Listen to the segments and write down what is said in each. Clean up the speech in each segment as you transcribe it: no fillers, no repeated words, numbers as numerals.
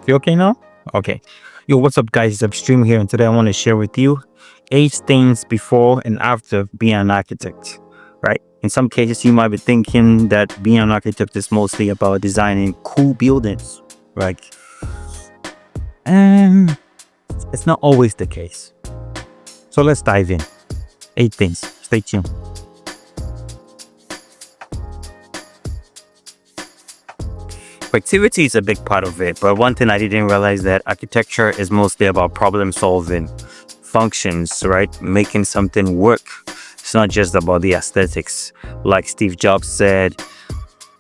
You okay now? Okay. Yo, what's up, guys? It's Upstream here, and today I want to share with you 8 things before and after being an architect. Right? In some cases, you might be thinking that being an architect is mostly about designing cool buildings, right? And it's not always the case. So let's dive in. 8 things. Stay tuned. Creativity is a big part of it, but one thing I didn't realize that architecture is mostly about problem solving, functions, right? Making something work. It's not just about the aesthetics. Like Steve Jobs said,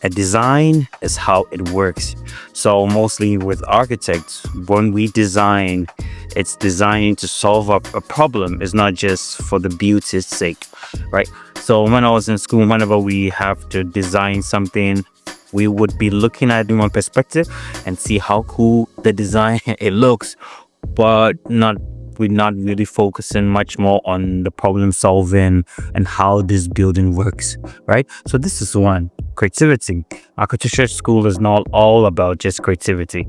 a design is how it works. So mostly with architects, when we design, it's designing to solve a problem. It's not just for the beauty's sake, right? So when I was in school, whenever we have to design something, we would be looking at it in one perspective and see how cool the design it looks, but we're not really focusing much more on the problem solving and how this building works, right? So this is one, creativity. Architecture school is not all about just creativity.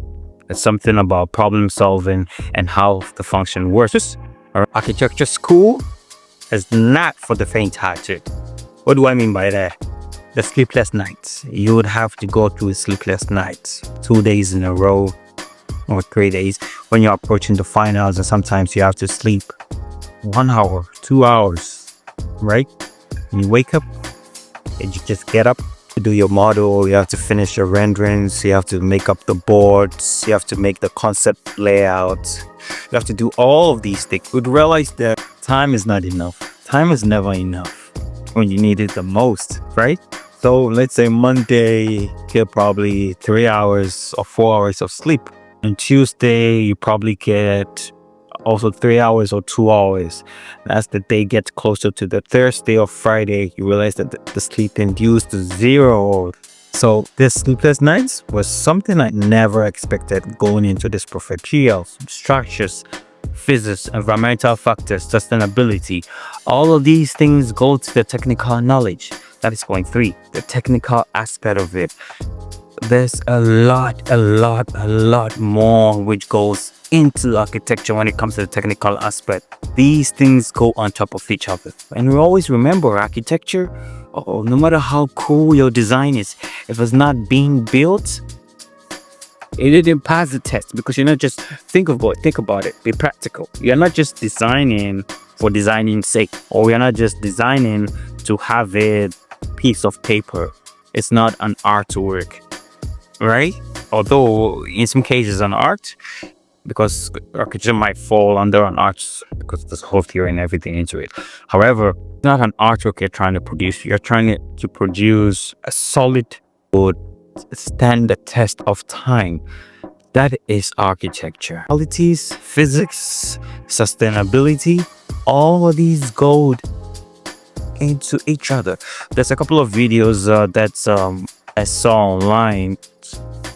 It's something about problem solving and how the function works. Architecture school is not for the faint-hearted. What do I mean by that? The sleepless nights. You would have to go through sleepless nights 2 days in a row or 3 days when you're approaching the finals, and sometimes you have to sleep 1 hour, 2 hours, right? And you wake up and you just get up to do your model. You have to finish your renderings. You have to make up the boards. You have to make the concept layout. You have to do all of these things. You'd realize that time is not enough. Time is never enough when you need it the most, right? So let's say Monday, get probably 3 hours or 4 hours of sleep. On Tuesday, you probably get also 3 hours or 2 hours. As the day gets closer to the Thursday or Friday, you realize that the sleep induced to 0. So this sleepless nights was something I never expected going into this profession. Structures, physics, environmental factors, sustainability. All of these things go to the technical knowledge. That is point 3, the technical aspect of it. There's a lot more which goes into architecture when it comes to the technical aspect. These things go on top of each other. And we always remember architecture, no matter how cool your design is, if it's not being built, it didn't pass the test, because you're not just think about it, be practical. You're not just designing for designing's sake, or you're not just designing to have a piece of paper. It's not an artwork, right? Although in some cases an art, because architecture might fall under an art because there's whole theory and everything into it. However, it's not an artwork you're trying to produce. You're trying to produce a solid would stand the test of time. That is architecture. Qualities, physics, sustainability, all of these go into each other. There's a couple of videos that I saw online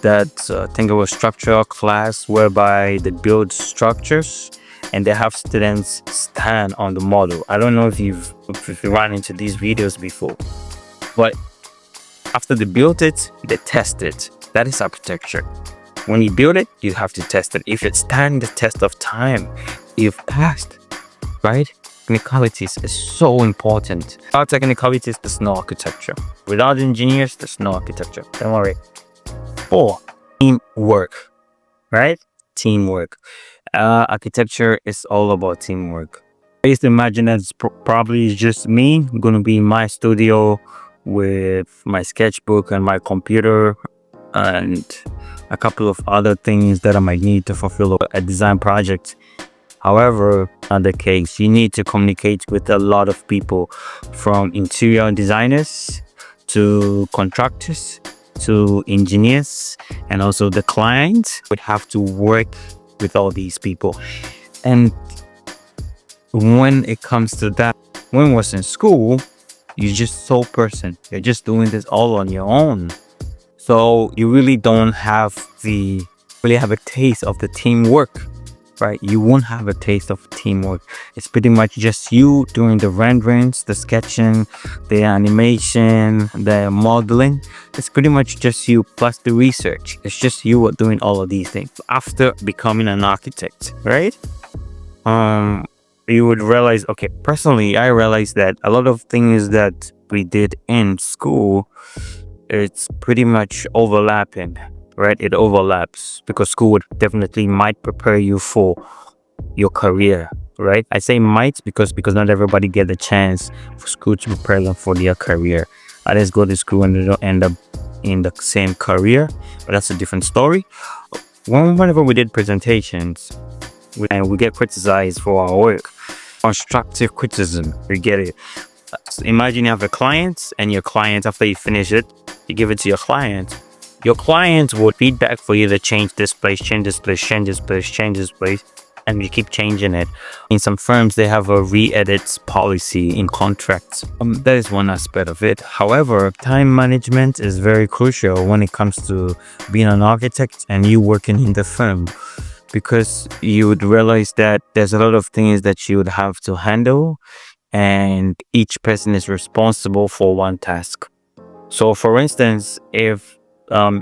that I think it was structural class, whereby they build structures and they have students stand on the model. I don't know if you've run into these videos before, but after they built it, they test it. That is architecture. When you build it, you have to test it. If it stands the test of time, you've passed, right? Technicalities is so important. Without technicalities, there's no architecture. Without engineers, there's no architecture. Don't worry. 4, teamwork, right? Teamwork. Architecture is all about teamwork. I used to imagine that's probably just me. I'm going to be in my studio with my sketchbook and my computer and a couple of other things that I might need to fulfill a design project. However, not the case. You need to communicate with a lot of people, from interior designers to contractors to engineers, and also the client would have to work with all these people. And when it comes to that, when I was in school, you're just sole person. You're just doing this all on your own. So you really don't have a taste of the teamwork. right? You won't have a taste of teamwork. It's pretty much just you doing the renderings, the sketching, the animation, the modeling. It's pretty much just you plus the research. It's just you doing all of these things after becoming an architect, right? um you would realize, okay, personally I realized that a lot of things that we did in school, it's pretty much overlapping, right? It overlaps because school would definitely might prepare you for your career, right? I say might because not everybody get the chance for school to prepare them for their career. Others go to school and they don't end up in the same career, but that's a different story. Whenever we did presentations, and we get criticized for our work, constructive criticism, we get it. So imagine you have a client, and your client, after you finish it, you give it to your client would feedback for you to change this place, change this place, change this place, change this place, and you keep changing it. In some firms, they have a re-edit policy in contracts. That is one aspect of it. However, time management is very crucial when it comes to being an architect and you working in the firm, because you would realize that there's a lot of things that you would have to handle, and each person is responsible for one task. So for instance, if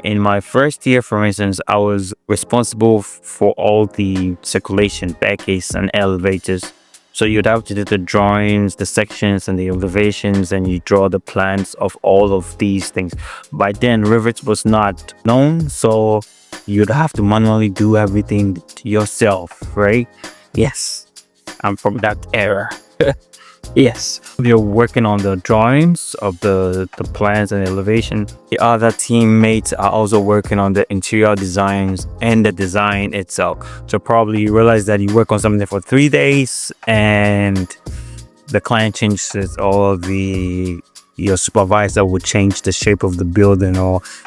in my first year, for instance, I was responsible for all the circulation, staircase and elevators. So you'd have to do the drawings, the sections and the elevations, and you draw the plans of all of these things. By then, Revit was not known, so you'd have to manually do everything yourself, right? Yes, I'm from that era. Yes, you're working on the drawings of the plans and elevation. The other teammates are also working on the interior designs and the design itself. So probably you realize that you work on something for 3 days and the client changes, or your supervisor would change the shape of the building,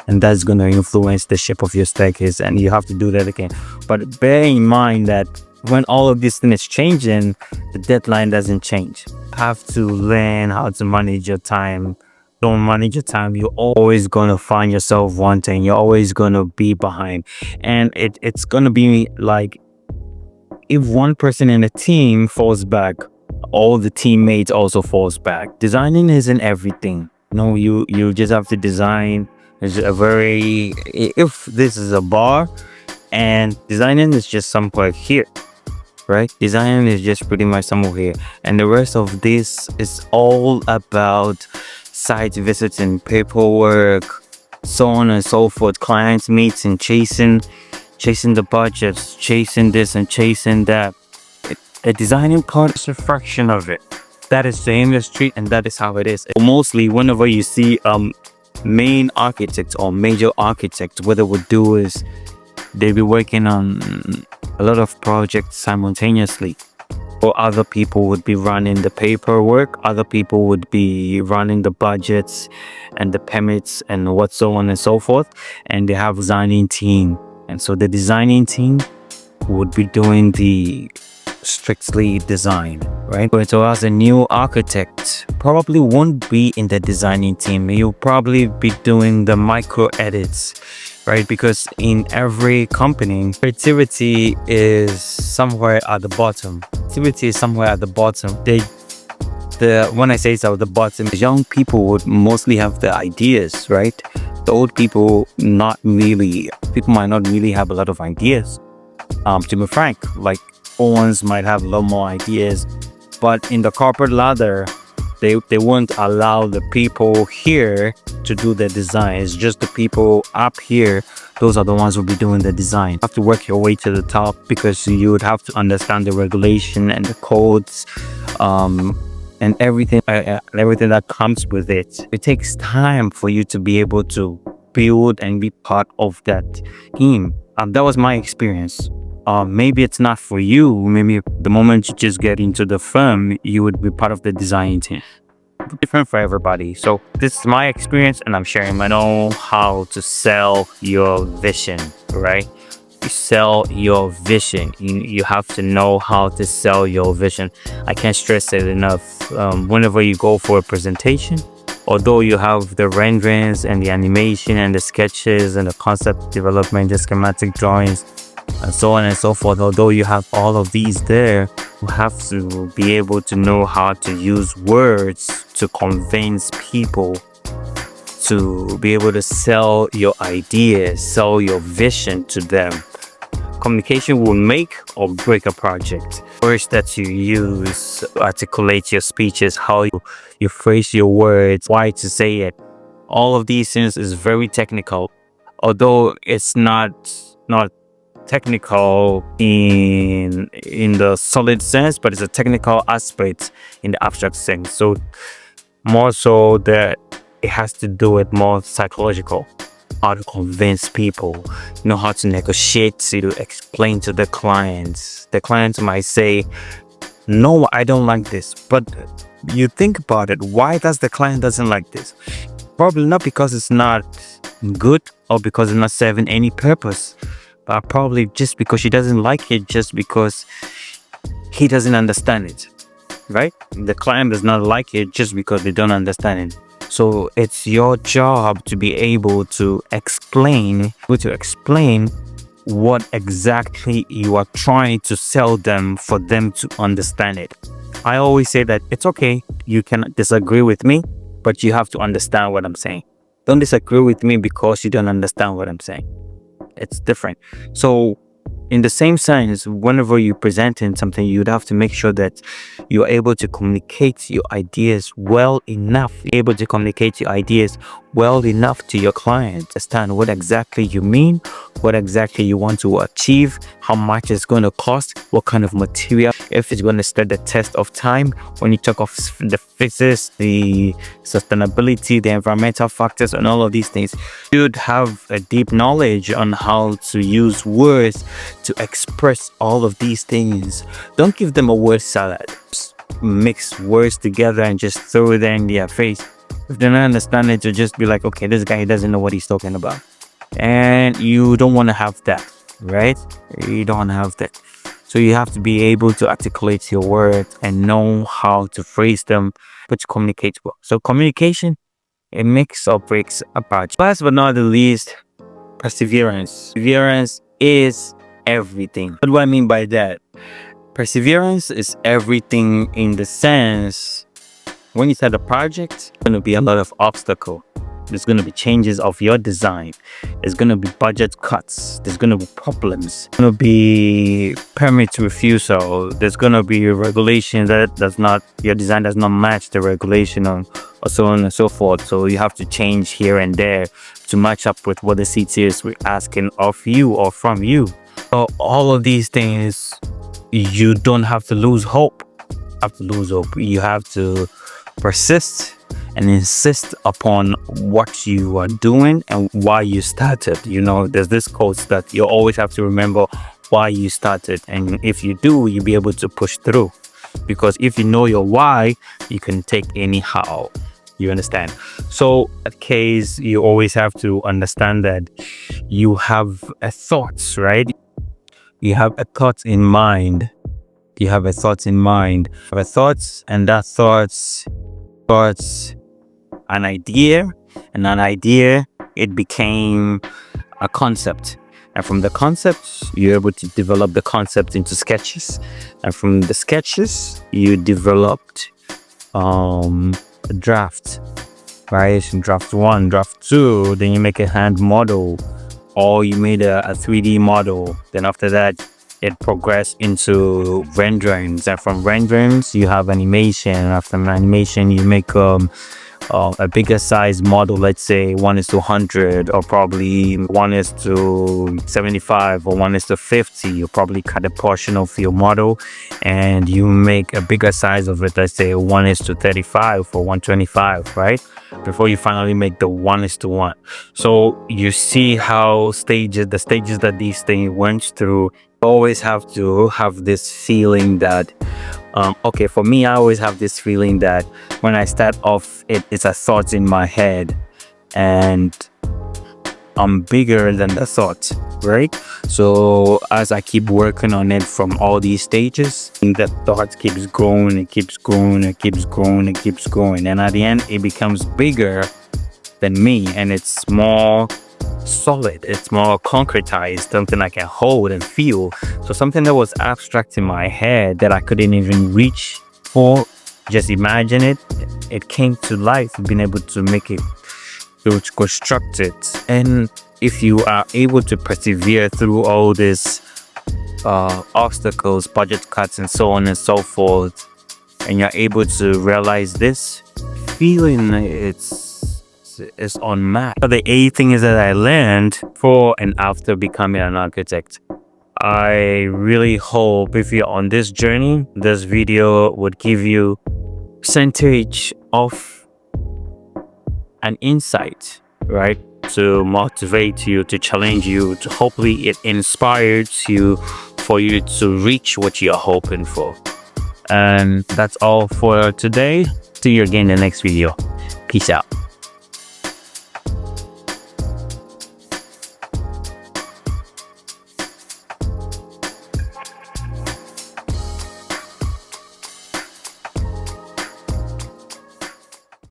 and that's going to influence the shape of your staircase, and you have to do that again. But bear in mind that when all of this thing is changing, the deadline doesn't change. You have to learn how to manage your time. Don't manage your time, you're always gonna find yourself wanting. You're always gonna be behind, and it's gonna be like, if one person in a team falls back, all the teammates also falls back. Designing isn't everything. No, you just have to design. It's a very, if this is a bar and designing is just somewhere here, right? Designing is just pretty much somewhere here, and the rest of this is all about site visiting, paperwork, so on and so forth, clients meeting, chasing the budgets, chasing this and chasing that. The designing part is a fraction of it. That is the industry, and that is how it is. Mostly whenever you see main architects or major architects, what they would do is they'll be working on a lot of projects simultaneously, or other people would be running the paperwork, other people would be running the budgets and the permits and what, so on and so forth, and they have a designing team, and so the designing team would be doing the strictly design, right? So as a new architect, probably won't be in the designing team. You'll probably be doing the micro edits, right? Because in every company, creativity is somewhere at the bottom. When I say it's at the bottom, young people would mostly have the ideas, right? The old people might not really have a lot of ideas. To be frank, like ones might have a lot more ideas, but in the corporate ladder, they won't allow the people here to do the design. It's just the people up here, those are the ones who will be doing the design. You have to work your way to the top, because you would have to understand the regulation and the codes, and everything that comes with it. It takes time for you to be able to build and be part of that team. That was my experience. Maybe it's not for you. Maybe the moment you just get into the firm, you would be part of the design team. Different for everybody. So this is my experience, and I'm sharing my know how to sell your vision, right? You sell your vision. You have to know how to sell your vision. I can't stress it enough. Whenever you go for a presentation, although you have the renderings and the animation and the sketches and the concept development, the schematic drawings, and so on and so forth. Although you have all of these there, you have to be able to know how to use words to convince people, to be able to sell your ideas, sell your vision to them. Communication will make or break a project. Words that you use to articulate your speeches, how you phrase your words, why to say it. All of these things is very technical, although it's not technical in the solid sense, but it's a technical aspect in the abstract sense. So more so that it has to do with more psychological, how to convince people, how to negotiate, to explain to the clients. The clients might say, no, I don't like this, but you think about it, why does the client doesn't like this? Probably not because it's not good or because it's not serving any purpose, but probably just because she doesn't like it, just because he doesn't understand it, right? The client does not like it just because they don't understand it. So it's your job to be able to explain what exactly you are trying to sell them for them to understand it. I always say that it's okay, you can disagree with me, but you have to understand what I'm saying. Don't disagree with me because you don't understand what I'm saying. It's different. So in the same sense, whenever you're presenting something, you'd have to make sure that you're able to communicate your ideas well enough, to your client, understand what exactly you mean, what exactly you want to achieve, how much it's going to cost, what kind of material, if it's going to stand the test of time. When you talk of the physics, the sustainability, the environmental factors, and all of these things, you'd have a deep knowledge on how to use words to express all of these things. Don't give them a word salad. Just mix words together and just throw it in their face. If they don't understand it, to just be like, okay, this guy doesn't know what he's talking about. And you don't want to have that, right? You don't want to have that. So you have to be able to articulate your words and know how to phrase them, but to communicate well. So communication, it makes or breaks a project. Last but not the least, perseverance. Perseverance is everything. What do I mean by that? Perseverance is everything in the sense, when you start a project, there's going to be a lot of obstacles. There's going to be changes of your design. There's going to be budget cuts. There's going to be problems. There's going to be permit refusal. There's going to be regulation that your design does not match the regulation, or so on and so forth. So you have to change here and there to match up with what the city is asking of you or from you. So all of these things, you don't have to lose hope. You have to persist and insist upon what you are doing and why you started. There's this quote that you always have to remember why you started, and if you do, you'll be able to push through, because if you know your why, you can take anyhow. You understand? So that case, you always have to understand that you have a thoughts, right? You have a thought in mind. And that thoughts an idea, and an idea, it became a concept. And from the concept, you're able to develop the concept into sketches. And from the sketches, you developed a draft, right? In draft 1, draft 2, then you make a hand model, or you made a 3D model. Then after that, it progressed into renderings, and from renderings you have animation. After animation, you make a bigger size model, let's say 1:100, or probably 1:75, or 1:50. You probably cut a portion of your model and you make a bigger size of it, let's say 1:35 or 1:25, right? Before you finally make the 1:1. So you see how the stages that these things went through. Always have to have this feeling that okay, for me, I always have this feeling that when I start off, it's a thought in my head, and I'm bigger than the thought, right? So as I keep working on it from all these stages, the thought keeps growing, and at the end it becomes bigger than me, and it's more solid, it's more concretized, something I can hold and feel. So something that was abstract in my head that I couldn't even reach for, just imagine it, it came to life, being able to make it, to construct it. And if you are able to persevere through all these obstacles, budget cuts, and so on and so forth, and you're able to realize this feeling, it's unmatched. So the 8 things that I learned for and after becoming an architect. I really hope if you're on this journey, this video would give you percentage of an insight, right? To motivate you, to challenge you, to hopefully it inspires you for you to reach what you're hoping for. And that's all for today. See you again in the next video. Peace out.